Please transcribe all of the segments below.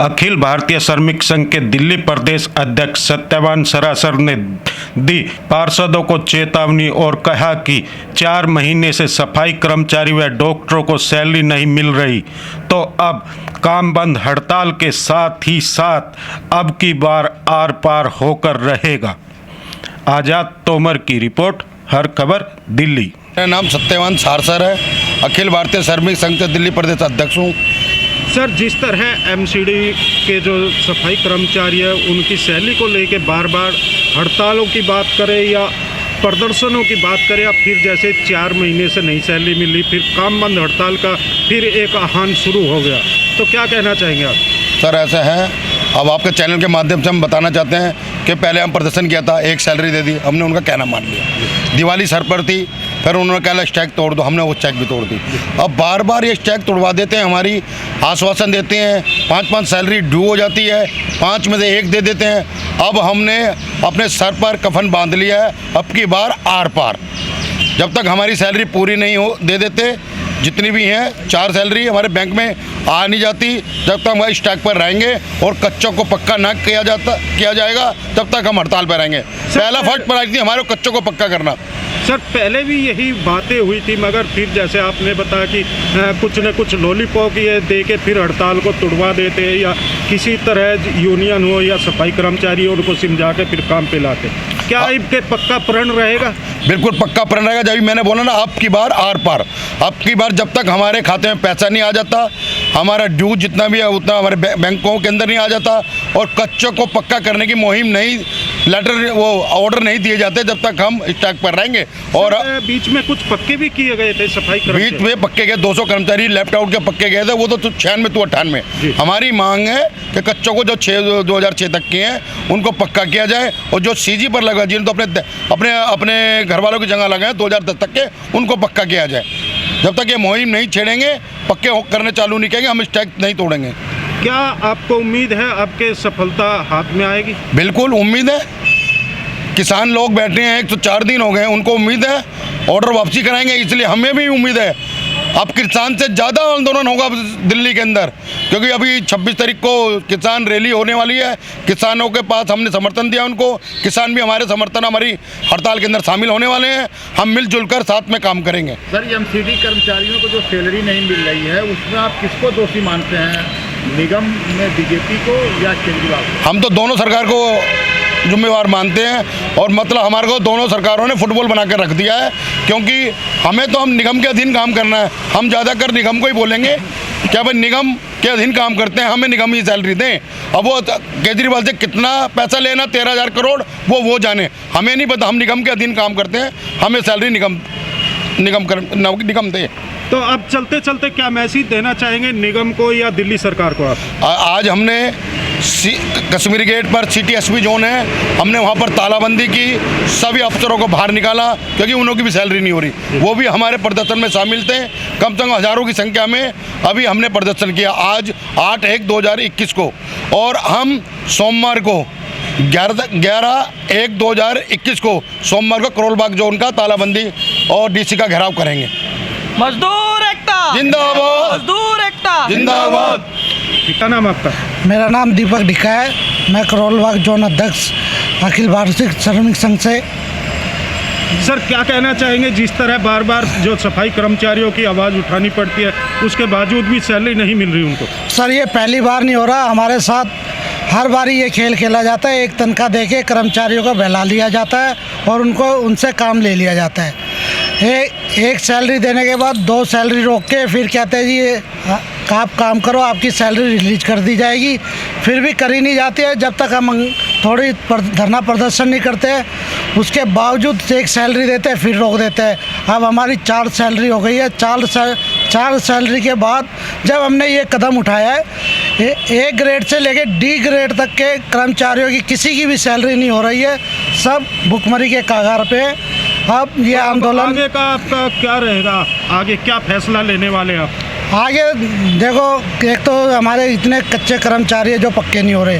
अखिल भारतीय श्रमिक संघ के दिल्ली प्रदेश अध्यक्ष सत्यवान सरासर ने दी पार्षदों को चेतावनी और कहा कि 4 महीने से सफाई कर्मचारी व डॉक्टरों को सैलरी नहीं मिल रही, तो अब काम बंद हड़ताल के साथ ही साथ अब की बार आर पार होकर रहेगा। आजाद तोमर की रिपोर्ट, हर खबर दिल्ली। मेरा नाम सत्यवान सरासर है, अखिल भारतीय श्रमिक संघ के दिल्ली प्रदेश अध्यक्ष हूँ। सर, जिस तरह एमसीडी के जो सफाई कर्मचारी है उनकी सैलरी को लेके बार बार हड़तालों की बात करें या प्रदर्शनों की बात करें, या फिर जैसे 4 महीने से नहीं सैलरी मिली, फिर काम बंद हड़ताल का फिर एक आह्वान शुरू हो गया, तो क्या कहना चाहेंगे आप? सर, ऐसा है, अब आपके चैनल के माध्यम से हम बताना चाहते हैं कि पहले हम प्रदर्शन किया था, एक सैलरी दे दी, हमने उनका कहना मान लिया। दिवाली सर पर थी, फिर उन्होंने कहा स्ट्राइक तोड़ दो, हमने वो स्ट्राइक भी तोड़ दी। अब बार बार ये स्ट्राइक तोड़वा देते हैं, हमारी आश्वासन देते हैं, 5-5 सैलरी ड्यू हो जाती है, 5 में से 1 दे देते हैं। अब हमने अपने सर पर कफन बांध लिया है, अब की बार आर पार। जब तक हमारी सैलरी पूरी नहीं हो दे देते, जितनी भी हैं 4 सैलरी हमारे बैंक में आ नहीं जाती, जब तक हम स्ट्राइक पर रहेंगे और कच्चों को पक्का ना किया जाएगा, तब तक हम हड़ताल पर रहेंगे। पहला फर्स्ट प्रायोरिटी हमारे कच्चों को पक्का करना। सर, पहले भी यही बातें हुई थी, मगर फिर जैसे आपने बताया कि कुछ न कुछ लॉलीपॉप ये दे के फिर हड़ताल को तुड़वा देते हैं, या किसी तरह यूनियन हो या सफाई कर्मचारी हो उनको समझा के फिर काम पे लाते। क्या इनके पक्का प्रण रहेगा? बिल्कुल पक्का प्रण रहेगा। जब मैंने बोला ना, अब की बार आर पार। अब की बार जब तक हमारे खाते में पैसा नहीं आ जाता, हमारा ड्यू जितना भी है उतना हमारे बैंकों के अंदर नहीं आ जाता, और कच्चों को पक्का करने की मुहिम नहीं, लेटर वो ऑर्डर नहीं दिए जाते, जब तक हम स्ट्राइक पर रहेंगे। और बीच में कुछ पक्के भी किए गए थे सफाई कर्मचारी, बीच में पक्के गए, 200 कर्मचारी लेफ्ट आउट के पक्के गए थे, वो तो 96 तो 98। हमारी मांग है कि कच्चों को जो 2006 तक के हैं उनको पक्का किया जाए, और जो सीजी पर लगा, जिन तो अपने घर वालों की जगह लगाए 2010 तक के, उनको पक्का किया जाए। जब तक ये मुहिम नहीं छेड़ेंगे, पक्के करने चालू नहीं करेंगे, हम स्ट्राइक नहीं तोड़ेंगे। क्या आपको उम्मीद है आपके सफलता हाथ में आएगी? बिल्कुल उम्मीद है। किसान लोग बैठे हैं, 104 दिन हो गए, उनको उम्मीद है ऑर्डर वापसी कराएंगे, इसलिए हमें भी उम्मीद है। अब किसान से ज़्यादा आंदोलन होगा दिल्ली के अंदर, क्योंकि अभी 26 तारीख को किसान रैली होने वाली है। किसानों के पास हमने समर्थन दिया उनको, किसान भी हमारे समर्थन, हमारी हड़ताल के अंदर शामिल होने वाले हैं। हम मिलजुल कर साथ में काम करेंगे। सर, एमसीडी कर्मचारियों को जो सैलरी नहीं मिल रही है, उसमें आप किसको दोषी मानते हैं, निगम में बीजेपी को या केजरीवाल को? हम तो दोनों सरकार को जिम्मेवार मानते हैं, और मतलब हमारे को दोनों सरकारों ने फुटबॉल बना कर रख दिया है, क्योंकि हमें तो हम निगम के अधीन काम करना है। हम ज़्यादातर निगम को ही बोलेंगे क्या भाई निगम के अधीन काम करते हैं, हमें निगम ही सैलरी दें। अब वो केजरीवाल से कितना पैसा लेना, 13,000 करोड़, वो जाने, हमें नहीं पता। हम निगम के अधीन काम करते हैं, हमें सैलरी निगम दे। तो अब चलते चलते क्या मैसेज देना चाहेंगे निगम को या दिल्ली सरकार को आप? आज हमने कश्मीरी गेट पर सिटी एसपी जोन है, हमने वहाँ पर तालाबंदी की, सभी अफसरों को बाहर निकाला, क्योंकि उन लोगों की भी सैलरी नहीं हो रही। वो भी हमारे प्रदर्शन में शामिल थे, कम से कम हज़ारों की संख्या में अभी हमने प्रदर्शन किया आज 8/1/2021 को। और हम सोमवार को 11/1/2021 को सोमवार को करोल बाग जोन का तालाबंदी और डीसी का घेराव करेंगे। मजदूर एकता जिंदाबाद, मजदूर एकता जिंदाबाद। क्या नाम आपका? मेरा नाम दीपक ढिक्का है, मैं करोल बाग जोन अध्यक्ष अखिल भारतीय श्रमिक संघ से। सर, क्या कहना चाहेंगे, जिस तरह बार बार जो सफाई कर्मचारियों की आवाज़ उठानी पड़ती है, उसके बावजूद भी सैलरी नहीं मिल रही उनको? सर, ये पहली बार नहीं हो रहा, हमारे साथ हर बारी ये खेल खेला जाता है। एक तनख्वाह देके कर्मचारियों को बहला लिया जाता है और उनसे काम ले लिया जाता है। एक सैलरी देने के बाद 2 सैलरी रोक के फिर कहते हैं जी आप काम करो, आपकी सैलरी रिलीज कर दी जाएगी, फिर भी करी नहीं जाती है। जब तक हम थोड़ी धरना प्रदर्शन नहीं करते हैं, उसके बावजूद 1 सैलरी देते हैं, फिर रोक देते हैं। अब हमारी 4 सैलरी हो गई है। 4 सैलरी के बाद जब हमने ये कदम उठाया है, A ग्रेड से लेके D ग्रेड तक के कर्मचारियों की किसी की भी सैलरी नहीं हो रही है, सब भुखमरी के कगार पे है। अब ये आंदोलन आगे का आपका क्या रहेगा, आगे क्या फैसला लेने वाले आप? आगे देखो, एक तो हमारे इतने कच्चे कर्मचारी हैं जो पक्के नहीं हो रहे,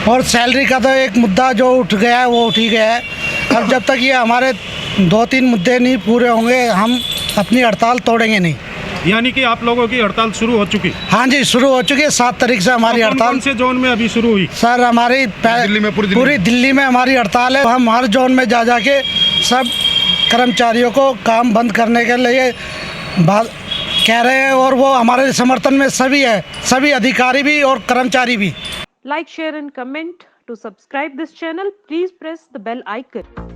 और सैलरी का तो एक मुद्दा जो उठ गया है वो उठ ही गया है। अब जब तक ये हमारे 2-3 मुद्दे नहीं पूरे होंगे, हम अपनी हड़ताल तोड़ेंगे नहीं। यानी कि आप लोगों की हड़ताल शुरू हो चुकी। हाँ जी, शुरू हो चुकी है। 7 तारीख से हमारी कौन हड़ताल। कौन से जोन में अभी शुरू हुई? सर हमारी दिल्ली में, पूरी दिल्ली में हमारी हड़ताल है। हम हर जोन में जा के सब कर्मचारियों को काम बंद करने के लिए बात कह रहे हैं, और वो हमारे समर्थन में सभी है, सभी अधिकारी भी और कर्मचारी भी। Like, share and comment. To subscribe this channel, please press the bell icon.